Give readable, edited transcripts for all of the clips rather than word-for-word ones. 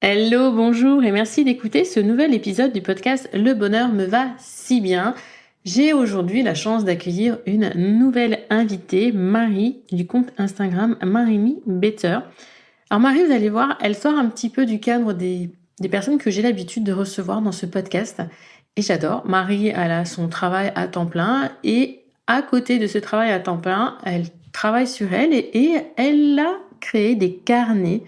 Hello, bonjour et merci d'écouter ce nouvel épisode du podcast Le bonheur me va si bien. J'ai aujourd'hui la chance d'accueillir une nouvelle invitée, Marie, du compte Instagram Marie Better. Alors Marie, vous allez voir, elle sort un petit peu du cadre des personnes que j'ai l'habitude de recevoir dans ce podcast et j'adore. Marie, elle a son travail à temps plein et à côté de ce travail à temps plein, elle travaille sur elle et elle a créé des carnets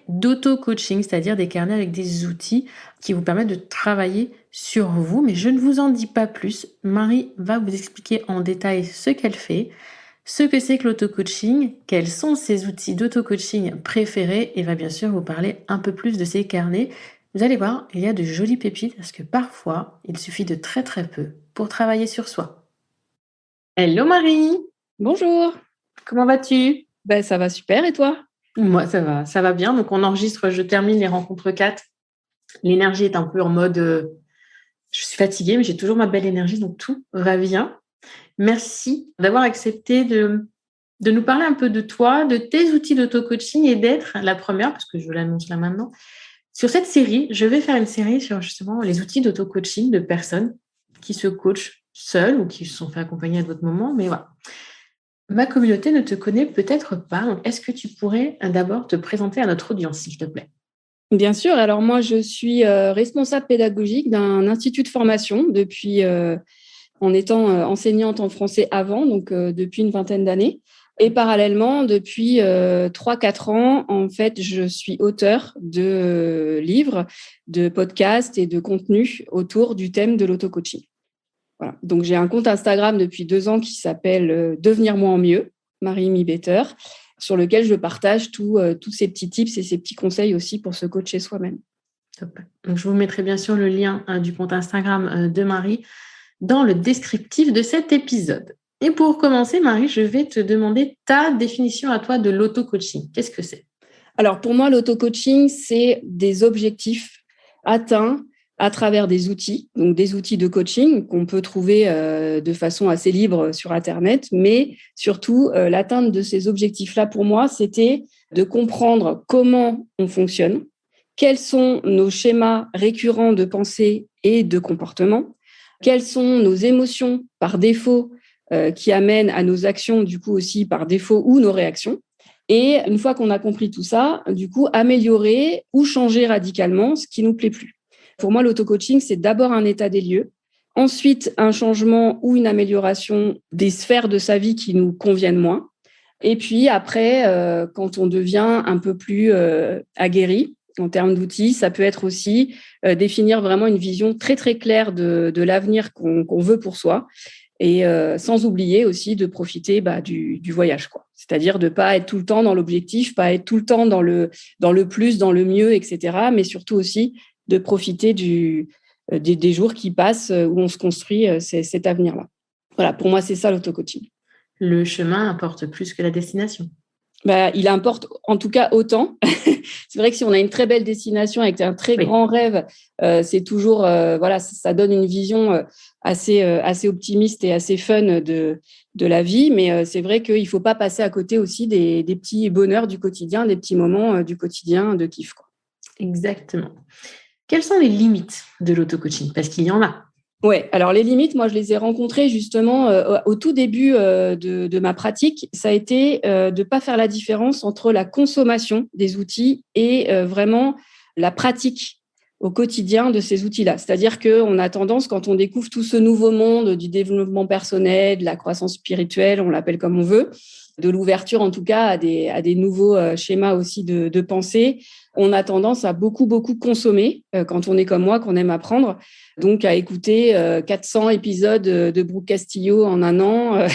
d'auto-coaching, c'est-à-dire des carnets avec des outils qui vous permettent de travailler sur vous. Mais je ne vous en dis pas plus. Marie va vous expliquer en détail ce qu'elle fait, ce que c'est que l'auto-coaching, quels sont ses outils d'auto-coaching préférés et va bien sûr vous parler un peu plus de ses carnets. Vous allez voir, il y a de jolies pépites parce que parfois, il suffit de très très peu pour travailler sur soi. Hello Marie, Bonjour, comment vas-tu? ça va super et toi? Moi ça va bien. Donc on enregistre, je termine les rencontres 4. L'énergie est un peu en mode, je suis fatiguée, mais j'ai toujours ma belle énergie, donc tout va bien. Merci d'avoir accepté de nous parler un peu de toi, de tes outils d'auto-coaching et d'être la première, parce que je l'annonce là maintenant, sur cette série. Je vais faire une série sur justement les outils d'auto-coaching de personnes qui se coachent seules ou qui se sont fait accompagner à d'autres moments. Mais voilà, ma communauté ne te connaît peut-être pas. Donc, est-ce que tu pourrais d'abord te présenter à notre audience, s'il te plaît? Bien sûr, alors moi je suis responsable pédagogique d'un institut de formation depuis en étant enseignante en français avant, donc depuis une vingtaine d'années. Et parallèlement, depuis 3-4 ans, en fait, je suis auteure de livres, de podcasts et de contenus autour du thème de l'auto-coaching. Voilà. Donc j'ai un compte Instagram depuis 2 ans qui s'appelle Devenir moi en mieux, Marie Better, sur lequel je partage tous ces petits tips et ces petits conseils aussi pour se coacher soi-même. Top. Donc, je vous mettrai bien sûr le lien du compte Instagram de Marie dans le descriptif de cet épisode. Et pour commencer, Marie, je vais te demander ta définition à toi de l'auto-coaching. Qu'est-ce que c'est? Alors pour moi, l'auto-coaching, c'est des objectifs atteints à travers des outils, donc des outils de coaching qu'on peut trouver de façon assez libre sur Internet, mais surtout l'atteinte de ces objectifs-là, pour moi, c'était de comprendre comment on fonctionne, quels sont nos schémas récurrents de pensée et de comportement, quelles sont nos émotions par défaut qui amènent à nos actions, du coup aussi par défaut, ou nos réactions. Et une fois qu'on a compris tout ça, du coup, améliorer ou changer radicalement ce qui nous plaît plus. Pour moi, l'auto-coaching, c'est d'abord un état des lieux, ensuite un changement ou une amélioration des sphères de sa vie qui nous conviennent moins. Et puis après, quand on devient un peu plus aguerri en termes d'outils, ça peut être aussi définir vraiment une vision très très claire de l'avenir qu'on veut pour soi. Et sans oublier aussi de profiter du voyage, quoi. C'est-à-dire de pas être tout le temps dans l'objectif, pas être tout le temps dans le plus, dans le mieux, etc. Mais surtout aussi de profiter des jours qui passent où on se construit cet avenir-là. Voilà, pour moi, c'est ça l'auto-coaching. Le chemin importe plus que la destination. Il importe en tout cas autant. C'est vrai que si on a une très belle destination avec un très grand rêve, c'est toujours voilà, ça donne une vision assez optimiste et assez fun de la vie. Mais c'est vrai qu'il ne faut pas passer à côté aussi des petits bonheurs du quotidien, des petits moments du quotidien de kiff, quoi. Exactement. Quelles sont les limites de l'auto-coaching? Parce qu'il y en a. Ouais, alors les limites, moi, je les ai rencontrées justement au tout début de ma pratique. Ça a été de ne pas faire la différence entre la consommation des outils et vraiment la pratique au quotidien de ces outils-là. C'est-à-dire qu'on a tendance, quand on découvre tout ce nouveau monde du développement personnel, de la croissance spirituelle, on l'appelle comme on veut, de l'ouverture en tout cas à des nouveaux schémas aussi de pensée, on a tendance à beaucoup consommer quand on est comme moi, qu'on aime apprendre. Donc, à écouter 400 épisodes de Brooke Castillo en un an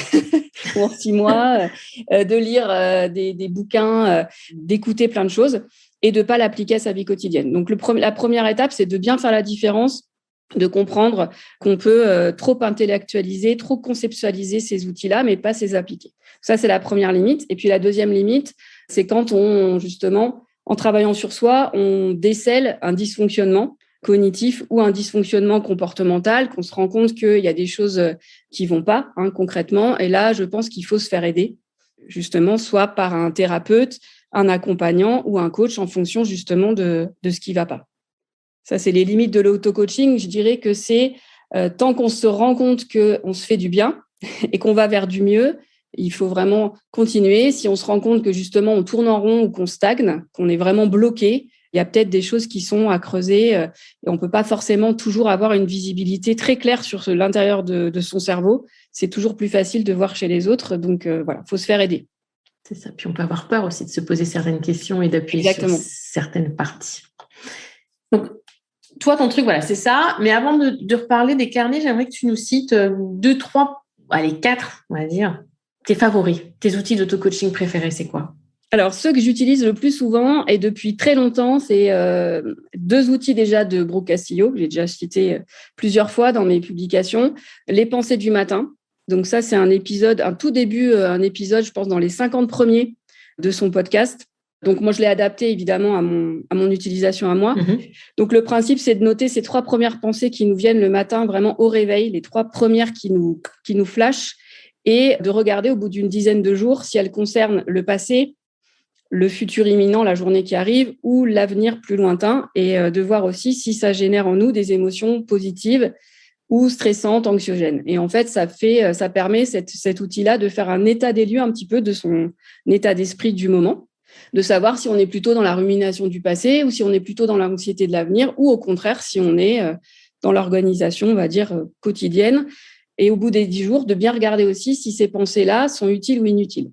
ou en 6 mois, de lire des bouquins, d'écouter plein de choses et de ne pas l'appliquer à sa vie quotidienne. Donc, la première étape, c'est de bien faire la différence, de comprendre qu'on peut trop intellectualiser, trop conceptualiser ces outils-là, mais pas les appliquer. Ça, c'est la première limite. Et puis, la deuxième limite, c'est quand justement, en travaillant sur soi, on décèle un dysfonctionnement cognitif ou un dysfonctionnement comportemental, qu'on se rend compte qu'il y a des choses qui vont pas, concrètement. Et là, je pense qu'il faut se faire aider, justement, soit par un thérapeute, un accompagnant ou un coach en fonction justement de ce qui ne va pas. Ça, c'est les limites de l'auto-coaching. Je dirais que c'est tant qu'on se rend compte qu'on se fait du bien et qu'on va vers du mieux, il faut vraiment continuer. Si on se rend compte que justement on tourne en rond ou qu'on stagne, qu'on est vraiment bloqué, il y a peut-être des choses qui sont à creuser et on ne peut pas forcément toujours avoir une visibilité très claire sur l'intérieur de son cerveau. C'est toujours plus facile de voir chez les autres. Donc voilà, il faut se faire aider. C'est ça. Puis on peut avoir peur aussi de se poser certaines questions et d'appuyer Exactement. sur certaines parties. Donc, toi, ton truc, voilà, c'est ça. Mais avant de reparler des carnets, j'aimerais que tu nous cites 2, 3, allez, 4, on va dire, tes favoris, tes outils d'auto-coaching préférés, c'est quoi? Alors, ceux que j'utilise le plus souvent et depuis très longtemps, c'est 2 outils déjà de Brooke Castillo, que j'ai déjà cité plusieurs fois dans mes publications. Les pensées du matin. Donc ça, c'est un épisode, un tout début, un épisode, je pense, dans les 50 premiers de son podcast. Donc moi, je l'ai adapté évidemment à mon utilisation à moi. Donc le principe, c'est de noter ces 3 premières pensées qui nous viennent le matin, vraiment au réveil, les 3 premières qui nous flashent, et de regarder au bout d'une dizaine de jours si elles concernent le passé, le futur imminent, la journée qui arrive, ou l'avenir plus lointain, et de voir aussi si ça génère en nous des émotions positives ou stressantes, anxiogènes. Et en fait, ça permet cet outil-là de faire un état des lieux un petit peu de son état d'esprit du moment, de savoir si on est plutôt dans la rumination du passé ou si on est plutôt dans l'anxiété de l'avenir, ou au contraire, si on est dans l'organisation, on va dire, quotidienne. Et au bout des 10 jours, de bien regarder aussi si ces pensées-là sont utiles ou inutiles.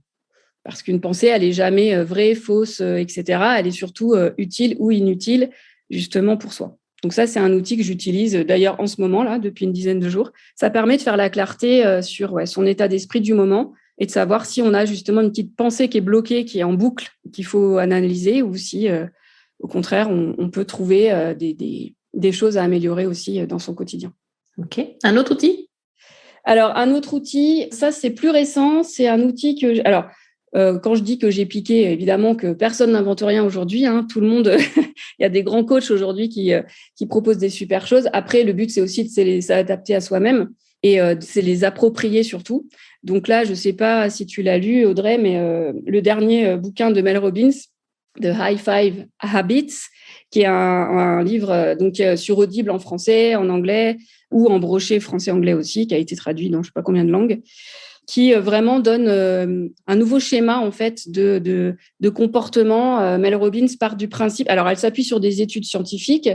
Parce qu'une pensée, elle n'est jamais vraie, fausse, etc. Elle est surtout utile ou inutile, justement pour soi. Donc ça, c'est un outil que j'utilise d'ailleurs en ce moment, là, depuis une dizaine de jours. Ça permet de faire la clarté sur son état d'esprit du moment et de savoir si on a justement une petite pensée qui est bloquée, qui est en boucle, qu'il faut analyser, ou si, au contraire, on peut trouver des choses à améliorer aussi dans son quotidien. OK. Un autre outil ? Alors, un autre outil, ça, c'est plus récent. C'est un outil que... Alors, quand je dis que j'ai piqué, évidemment que personne n'invente rien aujourd'hui. Tout le monde, il y a des grands coachs aujourd'hui qui proposent des super choses. Après, le but, c'est aussi de s'adapter à soi-même et c'est les approprier surtout. Donc là, je ne sais pas si tu l'as lu, Audrey, mais le dernier bouquin de Mel Robbins, The High Five Habits, qui est un livre sur Audible en français, en anglais, ou en brochet français-anglais aussi, qui a été traduit dans je ne sais pas combien de langues, qui vraiment donne un nouveau schéma en fait de comportement. Mel Robbins part du principe, alors elle s'appuie sur des études scientifiques,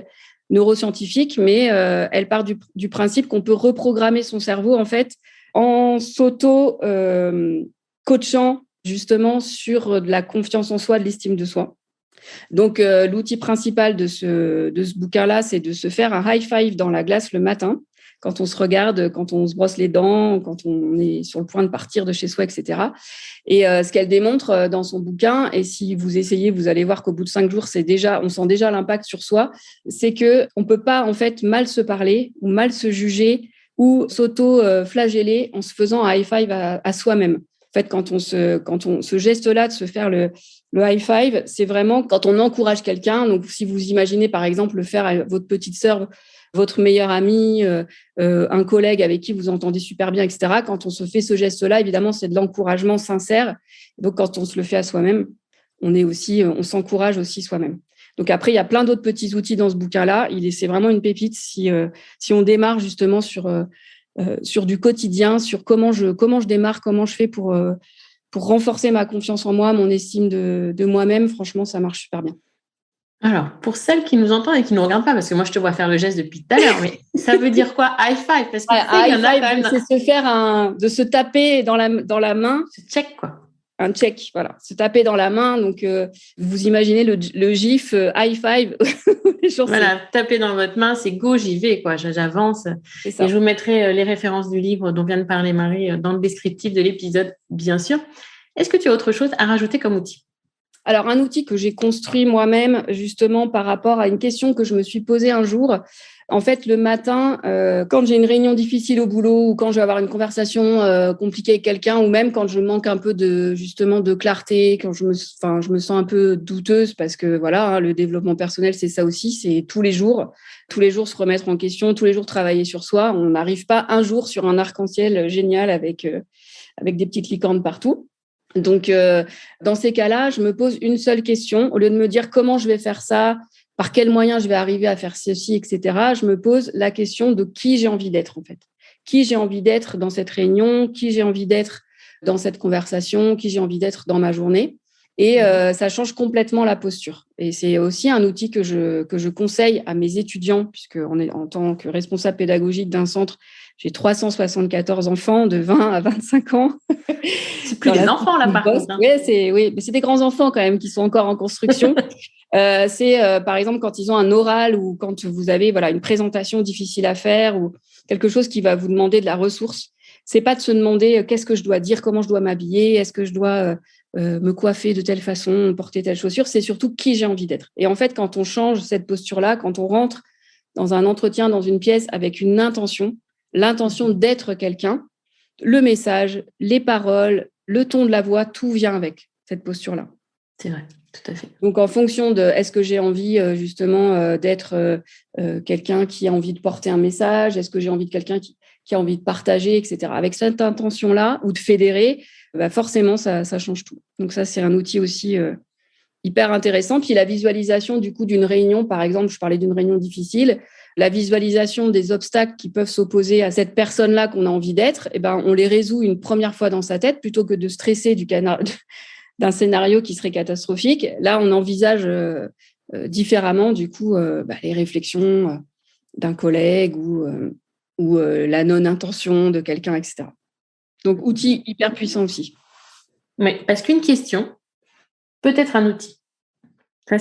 neuroscientifiques, mais elle part du principe qu'on peut reprogrammer son cerveau en fait en s'auto-coachant justement sur de la confiance en soi, de l'estime de soi. Donc l'outil principal de ce bouquin-là, c'est de se faire un high five dans la glace le matin, quand on se regarde, quand on se brosse les dents, quand on est sur le point de partir de chez soi, etc. Et ce qu'elle démontre dans son bouquin, et si vous essayez, vous allez voir qu'au bout de 5 jours, on sent déjà l'impact sur soi, c'est qu'on ne peut pas en fait mal se parler ou mal se juger ou s'auto-flageller en se faisant un high five à soi-même. En fait, quand on ce geste-là de se faire le high five, c'est vraiment quand on encourage quelqu'un. Donc, si vous imaginez par exemple le faire à votre petite sœur, votre meilleur ami, un collègue avec qui vous entendez super bien, etc. Quand on se fait ce geste-là, évidemment, c'est de l'encouragement sincère. Donc, quand on se le fait à soi-même, on s'encourage aussi soi-même. Donc après, il y a plein d'autres petits outils dans ce bouquin-là. C'est vraiment une pépite si on démarre justement sur du quotidien, sur comment je démarre, comment je fais pour renforcer ma confiance en moi, mon estime de moi-même. Franchement, ça marche super bien. Alors, pour celles qui nous entendent et qui ne nous regardent pas, parce que moi, je te vois faire le geste depuis tout à l'heure, mais ça veut dire quoi, high five? Parce que high five, c'est de se taper dans la main. C'est check, quoi. Un check, voilà. Se taper dans la main. Donc, vous imaginez le gif high five. Voilà, taper dans votre main, c'est go, j'y vais, quoi. J'avance. Et je vous mettrai les références du livre dont vient de parler Marie dans le descriptif de l'épisode, bien sûr. Est-ce que tu as autre chose à rajouter comme outil? Alors, un outil que j'ai construit moi-même, justement, par rapport à une question que je me suis posée un jour. En fait, le matin, quand j'ai une réunion difficile au boulot ou quand je vais avoir une conversation compliquée avec quelqu'un, ou même quand je manque un peu de clarté, quand je me sens un peu douteuse, parce que voilà, le développement personnel, c'est ça aussi, c'est tous les jours se remettre en question, tous les jours travailler sur soi. On n'arrive pas un jour sur un arc-en-ciel génial avec des petites licornes partout. Donc, dans ces cas-là, je me pose une seule question. Au lieu de me dire comment je vais faire ça, par quels moyens je vais arriver à faire ceci, etc., je me pose la question de qui j'ai envie d'être, en fait. Qui j'ai envie d'être dans cette réunion, qui j'ai envie d'être dans cette conversation, qui j'ai envie d'être dans ma journée. Et ça change complètement la posture. Et c'est aussi un outil que je conseille à mes étudiants, puisque en tant que responsable pédagogique d'un centre, j'ai 374 enfants de 20 à 25 ans. C'est plus des enfants, là, par contre. Hein. Oui, mais c'est des grands enfants quand même qui sont encore en construction. Par exemple, quand ils ont un oral ou quand vous avez une présentation difficile à faire ou quelque chose qui va vous demander de la ressource. C'est pas de se demander qu'est-ce que je dois dire, comment je dois m'habiller, est-ce que je dois me coiffer de telle façon, porter telle chaussure. C'est surtout qui j'ai envie d'être. Et en fait, quand on change cette posture-là, quand on rentre dans un entretien, dans une pièce avec une intention, l'intention d'être quelqu'un, le message, les paroles, le ton de la voix, tout vient avec cette posture-là. C'est vrai, tout à fait. Donc, en fonction de est-ce que j'ai envie justement d'être quelqu'un qui a envie de porter un message, est-ce que j'ai envie de quelqu'un qui a envie de partager, etc. Avec cette intention-là ou de fédérer, forcément, ça change tout. Donc, ça, c'est un outil aussi hyper intéressant. Puis, la visualisation du coup d'une réunion, par exemple, je parlais d'une réunion difficile, la visualisation des obstacles qui peuvent s'opposer à cette personne-là qu'on a envie d'être, on les résout une première fois dans sa tête plutôt que de stresser d'un scénario qui serait catastrophique. Là, on envisage différemment, du coup, les réflexions d'un collègue ou la non-intention de quelqu'un, etc. Donc, outil hyper puissant aussi. Oui, parce qu'une question peut être un outil. Ça,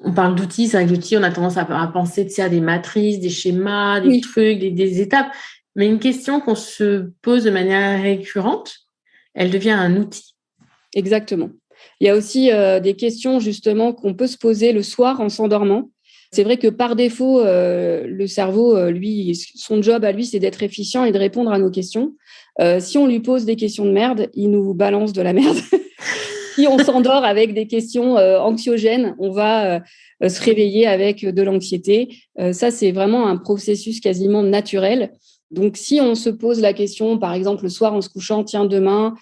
on parle d'outils, c'est vrai que l'outil, on a tendance à penser à des matrices, des schémas, des trucs, des étapes. Mais une question qu'on se pose de manière récurrente, elle devient un outil. Exactement. Il y a aussi des questions justement qu'on peut se poser le soir en s'endormant. C'est vrai que par défaut, le cerveau, lui, son job à lui, c'est d'être efficient et de répondre à nos questions. Si on lui pose des questions de merde, il nous balance de la merde. Si on s'endort avec des questions anxiogènes, on va se réveiller avec de l'anxiété. Ça, c'est vraiment un processus quasiment naturel. Donc, si on se pose la question, par exemple, le soir en se couchant, tiens, demain,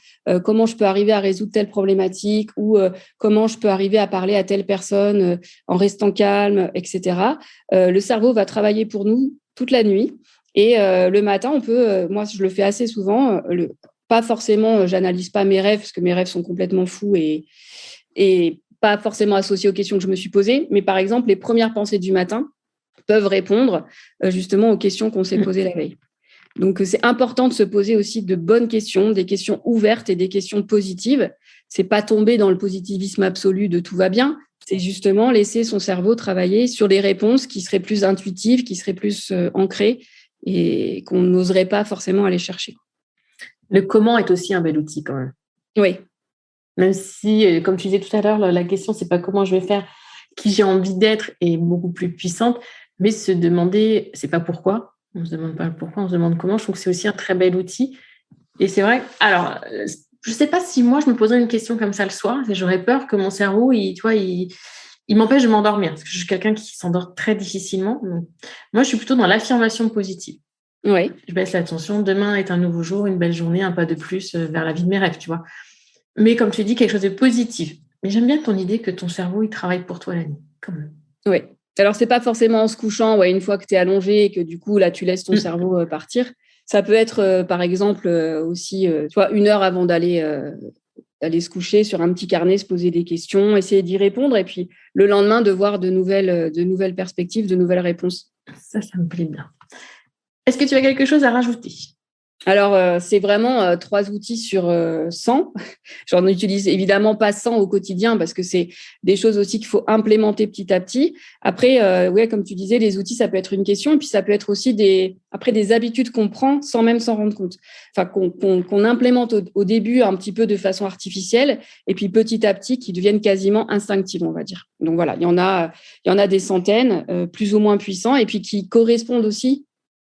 comment je peux arriver à résoudre telle problématique ou comment je peux arriver à parler à telle personne en restant calme, etc., le cerveau va travailler pour nous toute la nuit. Et le matin, on peut, moi, je le fais assez souvent, pas forcément, j'analyse pas mes rêves, parce que mes rêves sont complètement fous et pas forcément associés aux questions que je me suis posées. Mais par exemple, les premières pensées du matin peuvent répondre justement aux questions qu'on s'est posées la veille. Donc, c'est important de se poser aussi de bonnes questions, des questions ouvertes et des questions positives. C'est pas tomber dans le positivisme absolu de tout va bien. C'est justement laisser son cerveau travailler sur des réponses qui seraient plus intuitives, qui seraient plus ancrées et qu'on n'oserait pas forcément aller chercher. Le comment est aussi un bel outil quand même. Oui. Même si, comme tu disais tout à l'heure, la question, c'est pas comment je vais faire, qui j'ai envie d'être est beaucoup plus puissante, mais se demander, c'est pas pourquoi. On ne se demande pas le pourquoi, on se demande comment. Je trouve que c'est aussi un très bel outil. Et c'est vrai, alors, je ne sais pas si moi, je me poserais une question comme ça le soir. J'aurais peur que mon cerveau, il m'empêche de m'endormir. Parce que je suis quelqu'un qui s'endort très difficilement. Donc, moi, je suis plutôt dans l'affirmation positive. Oui. Je baisse l'attention. Demain est un nouveau jour, une belle journée, un pas de plus vers la vie de mes rêves, tu vois. Mais comme tu dis, quelque chose de positif. Mais j'aime bien ton idée que ton cerveau, il travaille pour toi la nuit. Quand même. Oui. Alors, c'est pas forcément en se couchant, une fois que tu es allongé et que du coup, là, tu laisses ton cerveau partir. Ça peut être, par exemple, aussi, tu vois, 1 heure avant d'aller se coucher, sur un petit carnet, se poser des questions, essayer d'y répondre et puis le lendemain, de voir de nouvelles perspectives, de nouvelles réponses. Ça me plaît bien. Est-ce que tu as quelque chose à rajouter ? Alors, c'est vraiment 3 outils sur 100. J'en utilise évidemment pas 100 au quotidien parce que c'est des choses aussi qu'il faut implémenter petit à petit. Après, comme tu disais, les outils, ça peut être une question et puis ça peut être aussi des habitudes qu'on prend sans même s'en rendre compte. Enfin, qu'on implémente au début un petit peu de façon artificielle et puis petit à petit qui deviennent quasiment instinctives, on va dire. Donc voilà, il y en a des centaines, plus ou moins puissants et puis qui correspondent aussi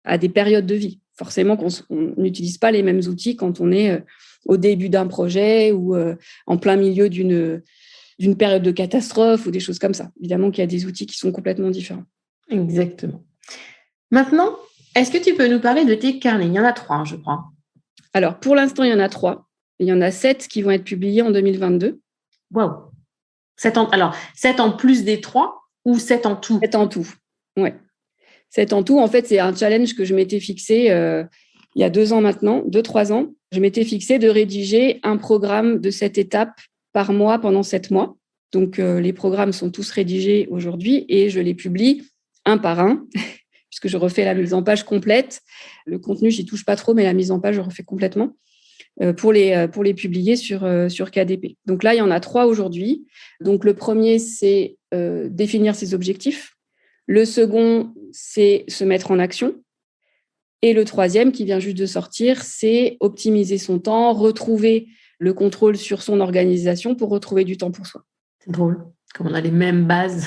à des périodes de vie. Forcément qu'on n'utilise pas les mêmes outils quand on est au début d'un projet ou en plein milieu d'une période de catastrophe ou des choses comme ça. Évidemment qu'il y a des outils qui sont complètement différents. Exactement. Maintenant, est-ce que tu peux nous parler de tes carnets ? Il y en a 3, je crois. Alors, pour l'instant, il y en a 3. Il y en a 7 qui vont être publiés en 2022. Waouh. 7 en plus des 3 ou 7 en tout? 7 en tout, ouais. 7 en tout. En fait, c'est un challenge que je m'étais fixé il y a 2 ans maintenant, 2-3 ans. Je m'étais fixé de rédiger un programme de 7 étapes par mois pendant 7 mois. Donc, les programmes sont tous rédigés aujourd'hui et je les publie un par un, puisque je refais la mise en page complète. Le contenu, j'y touche pas trop, mais la mise en page, je refais complètement pour les publier sur KDP. Donc là, il y en a 3 aujourd'hui. Donc, le premier, c'est définir ses objectifs. Le second, c'est se mettre en action. Et le troisième, qui vient juste de sortir, c'est optimiser son temps, retrouver le contrôle sur son organisation pour retrouver du temps pour soi. C'est drôle, comme on a les mêmes bases.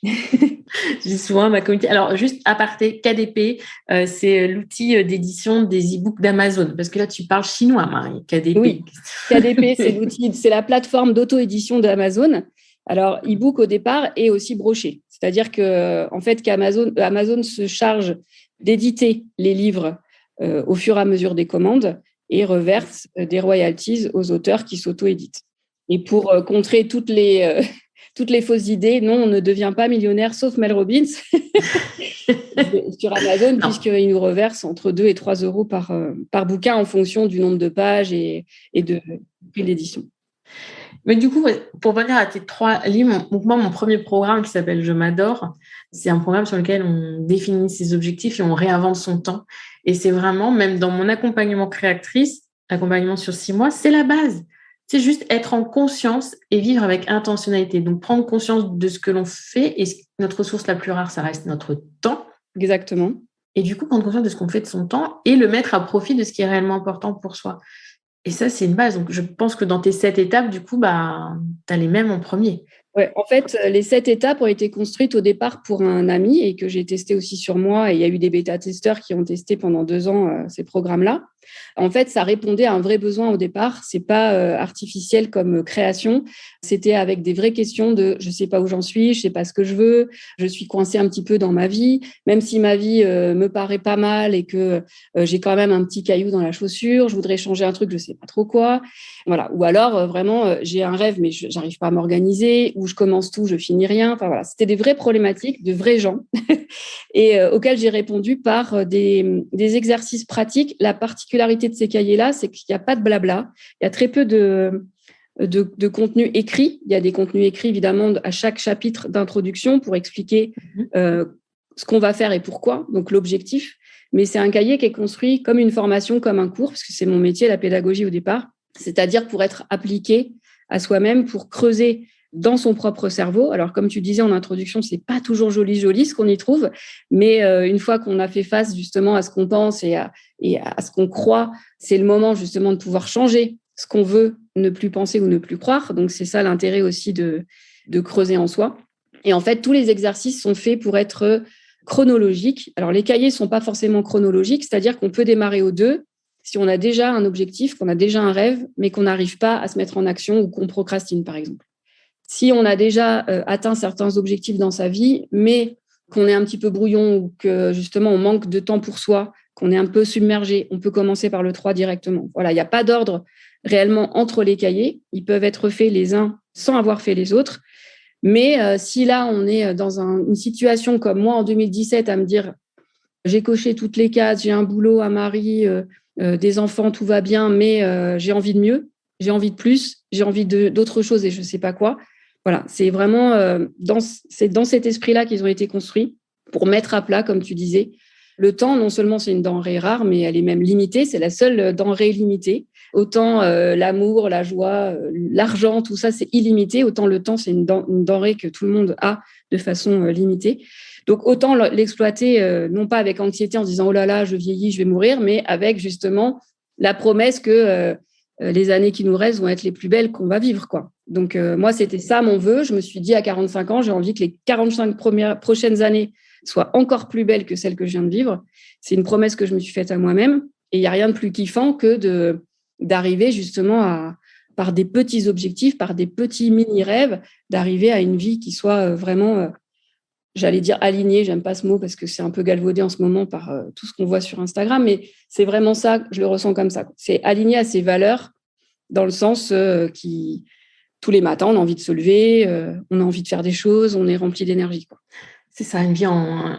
Je dis souvent à ma communauté. Alors, juste aparté, KDP, c'est l'outil d'édition des e-books d'Amazon. Parce que là, tu parles chinois, Marie. KDP. Oui, KDP, c'est l'outil, c'est la plateforme d'auto-édition d'Amazon. Alors, e-book au départ est aussi broché. C'est-à-dire que, en fait, Amazon se charge d'éditer les livres au fur et à mesure des commandes et reverse des royalties aux auteurs qui s'auto-éditent. Et pour contrer toutes les fausses idées, non, on ne devient pas millionnaire, sauf Mel Robbins, sur Amazon, puisqu'il nous reverse entre 2 et 3 euros par bouquin en fonction du nombre de pages et de l'édition. Mais du coup, pour venir à tes 3 livres, donc moi, mon premier programme qui s'appelle Je m'adore, c'est un programme sur lequel on définit ses objectifs et on réinvente son temps. Et c'est vraiment, même dans mon accompagnement créatrice, accompagnement sur 6 mois, c'est la base. C'est juste être en conscience et vivre avec intentionnalité. Donc, prendre conscience de ce que l'on fait. Et notre ressource la plus rare, ça reste notre temps. Exactement. Et du coup, prendre conscience de ce qu'on fait de son temps et le mettre à profit de ce qui est réellement important pour soi. Et ça, c'est une base. Donc, je pense que dans tes 7 étapes, du coup, tu as les mêmes en premier. Ouais, en fait, les 7 étapes ont été construites au départ pour un ami et que j'ai testé aussi sur moi. Et il y a eu des bêta-testeurs qui ont testé pendant 2 ans ces programmes-là. En fait, ça répondait à un vrai besoin au départ. C'est pas artificiel comme création. C'était avec des vraies questions de je sais pas où j'en suis, je sais pas ce que je veux, je suis coincée un petit peu dans ma vie, même si ma vie me paraît pas mal et que j'ai quand même un petit caillou dans la chaussure, je voudrais changer un truc, je sais pas trop quoi. Voilà. Ou alors vraiment j'ai un rêve mais j'arrive pas à m'organiser, ou je commence tout, je finis rien. Enfin voilà, c'était des vraies problématiques de vrais gens et auxquelles j'ai répondu par des exercices pratiques. La particularité de ces cahiers-là, c'est qu'il n'y a pas de blabla. Il y a très peu de contenu écrit. Il y a des contenus écrits, évidemment, à chaque chapitre d'introduction pour expliquer ce qu'on va faire et pourquoi, donc l'objectif. Mais c'est un cahier qui est construit comme une formation, comme un cours, parce que c'est mon métier, la pédagogie au départ, c'est-à-dire pour être appliqué à soi-même, pour creuser dans son propre cerveau. Alors, comme tu disais en introduction, c'est pas toujours joli ce qu'on y trouve, mais une fois qu'on a fait face justement à ce qu'on pense et à ce qu'on croit, c'est le moment justement de pouvoir changer ce qu'on veut ne plus penser ou ne plus croire. Donc, c'est ça l'intérêt aussi de creuser en soi. Et en fait, tous les exercices sont faits pour être chronologiques. Alors, les cahiers sont pas forcément chronologiques, c'est-à-dire qu'on peut démarrer aux 2 si on a déjà un objectif, qu'on a déjà un rêve, mais qu'on n'arrive pas à se mettre en action ou qu'on procrastine, par exemple. Si on a déjà atteint certains objectifs dans sa vie, mais qu'on est un petit peu brouillon ou que justement on manque de temps pour soi, qu'on est un peu submergé, on peut commencer par le 3 directement. Voilà, il n'y a pas d'ordre réellement entre les cahiers. Ils peuvent être faits les uns sans avoir fait les autres. Mais si là, on est dans une situation comme moi en 2017 à me dire j'ai coché toutes les cases, j'ai un boulot, un mari, des enfants, tout va bien, mais j'ai envie de mieux, j'ai envie de plus, j'ai envie d'autre chose et je ne sais pas quoi. Voilà, c'est vraiment dans cet esprit-là qu'ils ont été construits pour mettre à plat, comme tu disais. Le temps, non seulement c'est une denrée rare, mais elle est même limitée. C'est la seule denrée limitée. Autant l'amour, la joie, l'argent, tout ça, c'est illimité. Autant le temps, c'est une denrée que tout le monde a de façon limitée. Donc, autant l'exploiter, non pas avec anxiété en se disant « Oh là là, je vieillis, je vais mourir », mais avec justement la promesse que les années qui nous restent vont être les plus belles qu'on va vivre, quoi. Donc, moi, c'était ça mon vœu. Je me suis dit à 45 ans, j'ai envie que les 45 prochaines années soient encore plus belles que celles que je viens de vivre. C'est une promesse que je me suis faite à moi-même. Et il n'y a rien de plus kiffant que d'arriver justement par des petits objectifs, par des petits mini-rêves, d'arriver à une vie qui soit vraiment, j'allais dire alignée, j'aime pas ce mot parce que c'est un peu galvaudé en ce moment par tout ce qu'on voit sur Instagram, mais c'est vraiment ça, je le ressens comme ça. C'est aligné à ses valeurs dans le sens qui, tous les matins, on a envie de se lever, on a envie de faire des choses, on est rempli d'énergie, quoi. C'est ça, une vie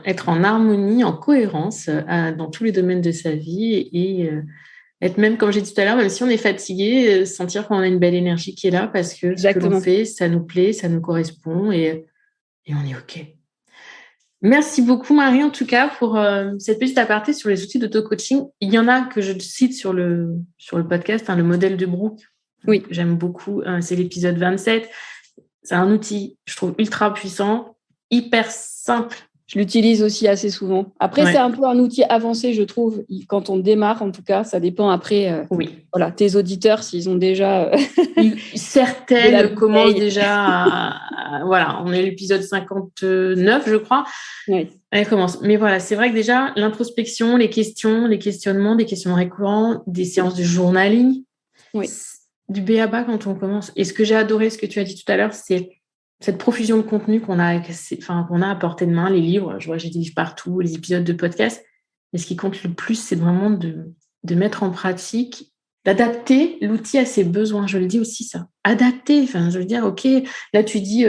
être en harmonie, en cohérence dans tous les domaines de sa vie et être même, comme j'ai dit tout à l'heure, même si on est fatigué, sentir qu'on a une belle énergie qui est là parce que ce que l'on Exactement. fait, ça nous plaît, ça nous correspond et on est OK. Merci beaucoup, Marie, en tout cas, pour cette petite aparté sur les outils d'auto-coaching. Il y en a que je cite sur le podcast, le modèle de Brooke. Oui. Que j'aime beaucoup. C'est l'épisode 27. C'est un outil, je trouve, ultra puissant, hyper simple. Je l'utilise aussi assez souvent. Après, c'est un peu un outil avancé, je trouve, quand on démarre, en tout cas. Ça dépend après. Oui. Voilà, tes auditeurs, s'ils ont déjà... Certaines commencent déjà voilà, on est à l'épisode 59, je crois. Oui. Elle commence. Mais voilà, c'est vrai que déjà, l'introspection, les questions, les questionnements, des questions récurrentes, des séances de journaling, du b.a.-ba quand on commence. Et ce que j'ai adoré, ce que tu as dit tout à l'heure, c'est cette profusion de contenu qu'on a à portée de main, les livres. Je vois, j'ai des livres partout, les épisodes de podcast. Mais ce qui compte le plus, c'est vraiment de mettre en pratique, d'adapter l'outil à ses besoins. Je le dis aussi, ça. Adapter. Enfin, je veux dire, OK, là, tu dis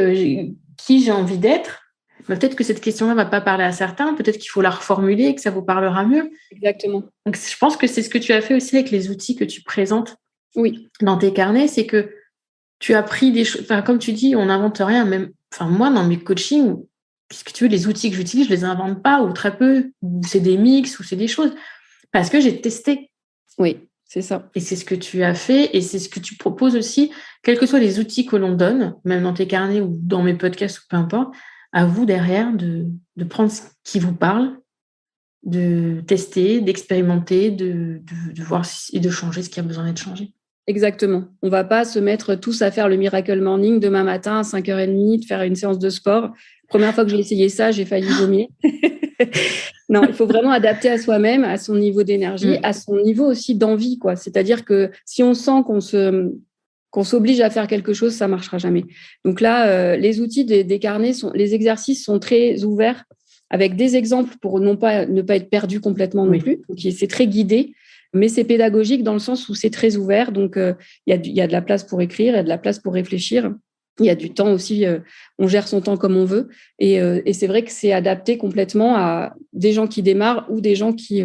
qui j'ai envie d'être. Mais peut-être que cette question-là ne va pas parler à certains. Peut-être qu'il faut la reformuler et que ça vous parlera mieux. Exactement. Donc, je pense que c'est ce que tu as fait aussi avec les outils que tu présentes dans tes carnets. C'est que tu as pris des choses. Enfin, comme tu dis, on n'invente rien. Même, moi, dans mes coachings, puisque tu veux, les outils que j'utilise, je ne les invente pas ou très peu. Ou c'est des mix ou c'est des choses. Parce que j'ai testé. Oui, c'est ça. Et c'est ce que tu as fait et c'est ce que tu proposes aussi, quels que soient les outils que l'on donne, même dans tes carnets ou dans mes podcasts ou peu importe, à vous derrière de prendre ce qui vous parle, de tester, d'expérimenter, de voir et de changer ce qui a besoin d'être changé. Exactement. On ne va pas se mettre tous à faire le Miracle Morning demain matin à 5h30, de faire une séance de sport. Première fois que j'ai essayé ça, j'ai failli vomir. Non, il faut vraiment adapter à soi-même, à son niveau d'énergie, à son niveau aussi d'envie, quoi. C'est-à-dire que si on sent qu'on s'oblige à faire quelque chose, ça ne marchera jamais. Donc là, les outils des carnets, les exercices sont très ouverts, avec des exemples pour ne pas être perdu complètement non plus. Donc, c'est très guidé. Mais c'est pédagogique dans le sens où c'est très ouvert. Donc, il y a de la place pour écrire, il y a de la place pour réfléchir. Il y a du temps aussi. On gère son temps comme on veut. Et c'est vrai que c'est adapté complètement à des gens qui démarrent ou des gens qui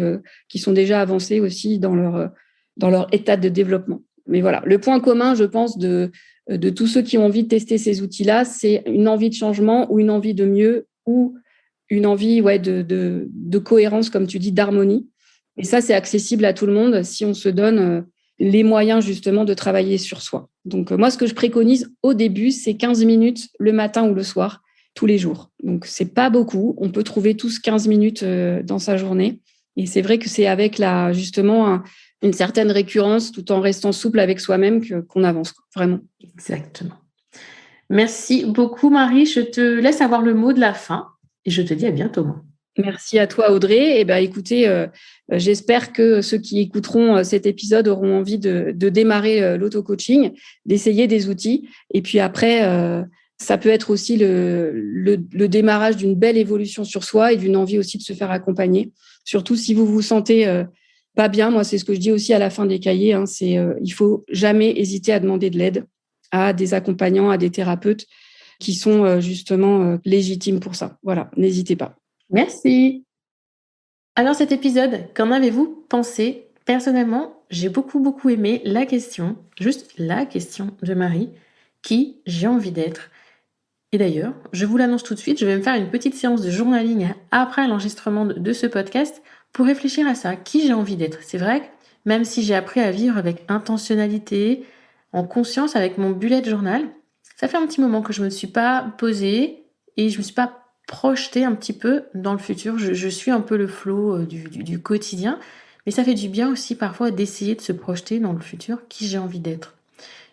sont déjà avancés aussi dans leur état de développement. Mais voilà, le point commun, je pense, de tous ceux qui ont envie de tester ces outils-là, c'est une envie de changement ou une envie de mieux ou une envie de cohérence, comme tu dis, d'harmonie. Et ça, c'est accessible à tout le monde si on se donne les moyens justement de travailler sur soi. Donc, moi, ce que je préconise au début, c'est 15 minutes le matin ou le soir, tous les jours. Donc, c'est pas beaucoup. On peut trouver tous 15 minutes dans sa journée. Et c'est vrai que c'est avec justement une certaine récurrence, tout en restant souple avec soi-même, qu'on avance, vraiment. Exactement. Merci beaucoup, Marie. Je te laisse avoir le mot de la fin et je te dis à bientôt. Merci à toi, Audrey. Et écoutez, j'espère que ceux qui écouteront cet épisode auront envie de démarrer l'auto-coaching, d'essayer des outils. Et puis après, ça peut être aussi le démarrage d'une belle évolution sur soi et d'une envie aussi de se faire accompagner. Surtout si vous vous sentez pas bien. Moi, c'est ce que je dis aussi à la fin des cahiers. Il faut jamais hésiter à demander de l'aide à des accompagnants, à des thérapeutes qui sont justement légitimes pour ça. Voilà, n'hésitez pas. Merci. Alors cet épisode, qu'en avez-vous pensé ? Personnellement, j'ai beaucoup aimé la question de Marie, qui j'ai envie d'être. Et d'ailleurs, je vous l'annonce tout de suite, je vais me faire une petite séance de journaling après l'enregistrement de ce podcast pour réfléchir à ça, qui j'ai envie d'être. C'est vrai que même si j'ai appris à vivre avec intentionnalité, en conscience avec mon bullet journal, ça fait un petit moment que je ne me suis pas posée et je ne me suis pas projetée un petit peu dans le futur. Je suis un peu le flow du quotidien, mais ça fait du bien aussi parfois d'essayer de se projeter dans le futur, qui j'ai envie d'être.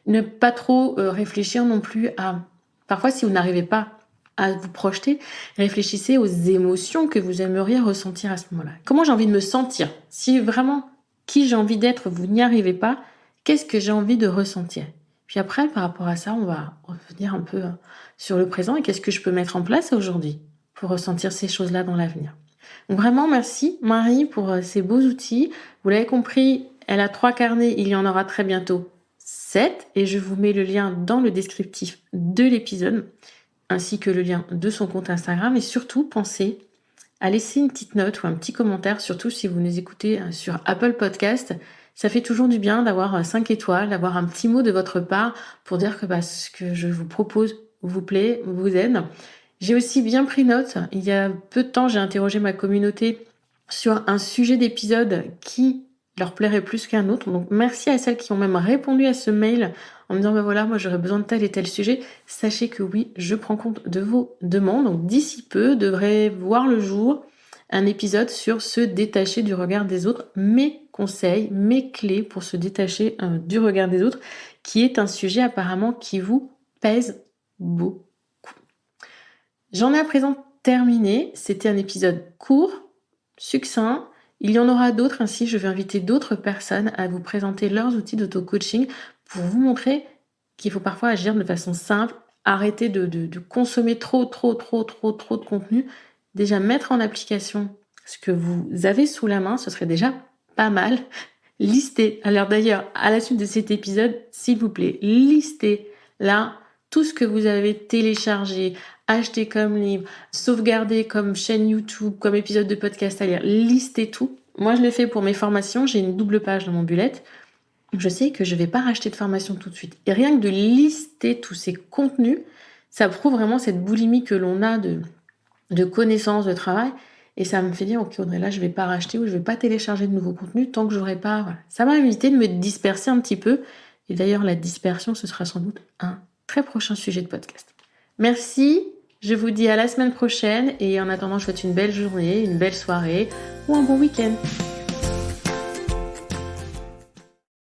Ne pas trop réfléchir non plus à... Parfois, si vous n'arrivez pas à vous projeter, réfléchissez aux émotions que vous aimeriez ressentir à ce moment-là. Comment j'ai envie de me sentir ? Si vraiment, qui j'ai envie d'être, vous n'y arrivez pas, qu'est-ce que j'ai envie de ressentir ? Puis après, par rapport à ça, on va revenir un peu sur le présent et qu'est-ce que je peux mettre en place aujourd'hui pour ressentir ces choses-là dans l'avenir. Donc vraiment, merci Marie pour ces beaux outils. Vous l'avez compris, elle a 3 carnets, il y en aura très bientôt 7 et je vous mets le lien dans le descriptif de l'épisode ainsi que le lien de son compte Instagram. Et surtout, pensez à laisser une petite note ou un petit commentaire, surtout si vous nous écoutez sur Apple Podcast. Ça fait toujours du bien d'avoir 5 étoiles, d'avoir un petit mot de votre part pour dire que ce que je vous propose vous plaît, vous aide. J'ai aussi bien pris note. Il y a peu de temps, j'ai interrogé ma communauté sur un sujet d'épisode qui leur plairait plus qu'un autre. Donc, merci à celles qui ont même répondu à ce mail en me disant, voilà, moi, j'aurais besoin de tel et tel sujet. Sachez que oui, je prends compte de vos demandes. Donc, d'ici peu, devrait voir le jour un épisode sur se détacher du regard des autres, mes conseils, mes clés pour se détacher du regard des autres, qui est un sujet apparemment qui vous pèse beaucoup. J'en ai à présent terminé. C'était un épisode court, succinct. Il y en aura d'autres, ainsi je vais inviter d'autres personnes à vous présenter leurs outils d'auto-coaching pour vous montrer qu'il faut parfois agir de façon simple, arrêter de consommer trop de contenu. Déjà mettre en application ce que vous avez sous la main, ce serait déjà pas mal. Listez, alors d'ailleurs, à la suite de cet épisode, s'il vous plaît, listez là tout ce que vous avez téléchargé, acheté comme livre, sauvegardé comme chaîne YouTube, comme épisode de podcast à lire, listez tout. Moi, je le fais pour mes formations, j'ai une double page dans mon bullet. Je sais que je ne vais pas racheter de formation tout de suite. Et rien que de lister tous ces contenus, ça prouve vraiment cette boulimie que l'on a de connaissances, de travail. Et ça me fait dire, ok Audrey, là, je ne vais pas racheter ou je ne vais pas télécharger de nouveaux contenus tant que je n'aurai pas... Voilà. Ça m'a évité de me disperser un petit peu. Et d'ailleurs, la dispersion, ce sera sans doute un très prochain sujet de podcast. Merci, je vous dis à la semaine prochaine. Et en attendant, je vous souhaite une belle journée, une belle soirée ou un bon week-end.